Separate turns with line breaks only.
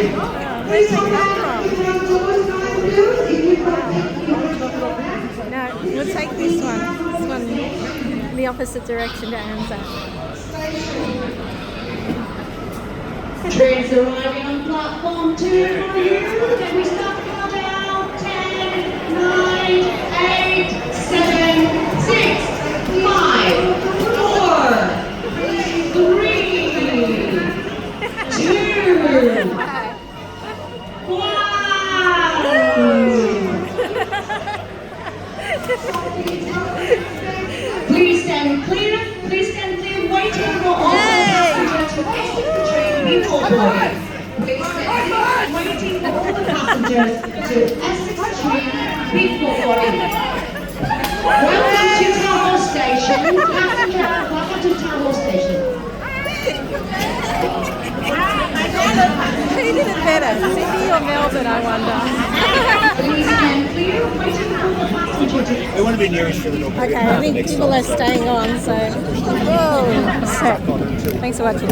Where's they come from? No, we'll take this one. This one in the opposite direction to Anzac.
Trains arriving on platform 2 for you. Can we start the countdown? 10, 9, 8, 7, 6, 5, 4, 3, 2, 1. Please stand clear. Please stand clear. Waiting for all passengers to exit the train before boarding. Please stand clear. Waiting for all the passengers to exit the train before boarding. Welcome to Tower Station. Passenger, welcome to Tower Station.
Who did it better, Sydney or Melbourne, I wonder?
Please stand clear. Waiting for the passenger to exit.
We want to be nearest to the door.
Okay, I think people are staying on, so... Whoa, thanks for watching.